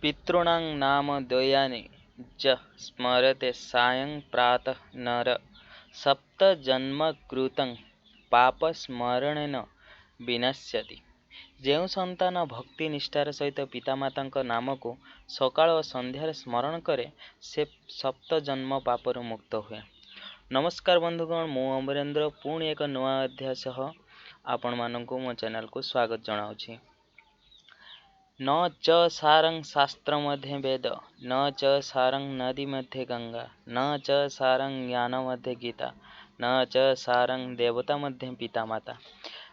पितॄणां नाम द्वयानि च स्मरते सायं प्रातः नर सप्तजन्मकृतं पापस्मरणेन विनश्यति। ଯେଉଁ ସନ୍ତାନ ଭକ୍ତି ନିଷ୍ଠାର ସହିତ ପିତାମାତାଙ୍କ ନାମକୁ ସକାଳ ଓ ସନ୍ଧ୍ୟାରେ ସ୍ମରଣ କରେ ସେ ସପ୍ତ ଜନ୍ମ ପାପରୁ ମୁକ୍ତ ହୁଏ। ନମସ୍କାର ବନ୍ଧୁଗଣ, ମୁଁ ଅମରେନ୍ଦ୍ର ପୁଣି ଏକ ନୂଆ ଅଧ୍ୟାୟ ସହ ଆପଣମାନଙ୍କୁ ମୋ ଚ୍ୟାନେଲକୁ ସ୍ୱାଗତ ଜଣାଉଛି। न च सारं शास्त्र मध्ये वेद न च सारं नदी मध्ये गंगा न च सारं ज्ञान मध्ये गीता न च सारं देवता मध्ये पितामाता।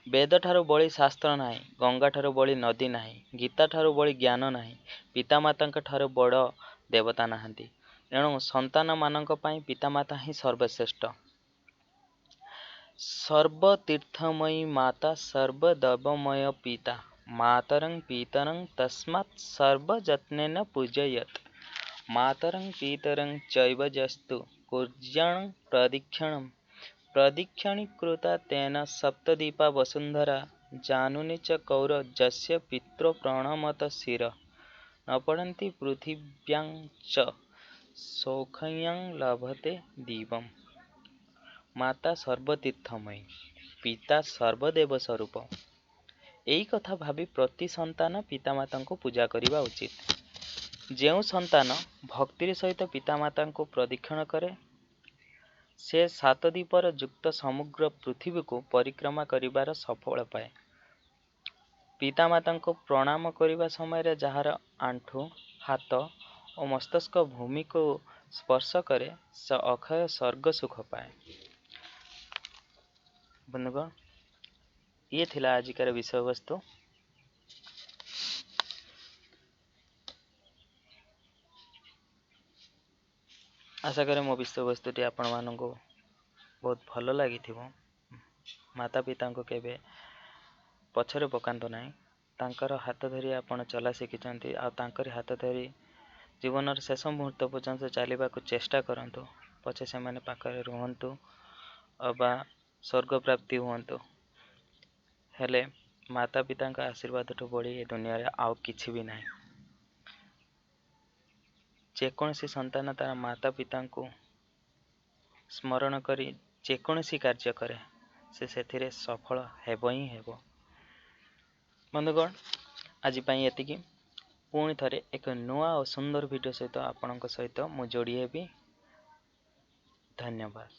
वेद ठारू बड़ी शास्त्र नाही, गंगा ठारू बड़ी नदी नाही, गीता ठारू बड़ी ज्ञान नाही, पितामाता ठारू बड़ देवता नाहांती। एणु संतान मानक पई पितामाता ही सर्वश्रेष्ठ। सर्वतीर्थमयी माता सर्वदेवमय पिता मातरं पितरं तस्मात् सर्वजत्नेन पूजयेत्। मातरं पितरं चैव जस्तु कुर्यां प्रदक्षिणं प्रदक्षिणीकृता तेन सप्तदीपा वसुन्धरा जानुनी च कौर जस्य पितरो प्रणमत शिर न पडन्ति पृथिव्यां च सौख्यं लभते दिवम्। माता सर्वतीर्थमयी, पिता सर्वदेव स्वरूप। एई कथा भाबी प्रति संतान पितामाता को पूजा करने उचित। जो संतान भक्तिर सहित पितामाता को प्रदक्षिण करे से सातदीपर युक्त समग्र पृथ्वी को परिक्रमा करिबार सफल पाए। पितामाता को प्रणाम करने समय जार आंठू हाथ और मस्तिष्क भूमि को स्पर्श करे से अक्षय स्वर्ग सुख पाए। बंधुगण, ये थिला आजिकार विषय वस्तु। आशा करे मो विषय वस्तुटी आपण मानक बहुत भल लगी। माता पिता को केबे पछरे पकांतो नाही, तांकर हाथ धरी आपण चला शिखिचंती आ तांकर हाथ धरी जीवन शेष मुहूर्त पर्यंत चलने को चेष्टा करंतु, पछे से माने पाखरे रुहंतु अबा स्वर्ग प्राप्ति हुअंतु। हेले माता पिता का आशीर्वाद ठू बड़ी ए दुनिया रे आउ किछि भी नाही। जेकोसी संतान तार माता पिता को स्मरण करी जेकोसी कार्य करे से सेथिरे सफल हेबो ही हेबो। बंधुगण, आज पई एतिकी। पुणी थरे एक नुआ और सुंदर वीडियो सहित आपणक सहित मु जोड़ी हेबी। धन्यवाद।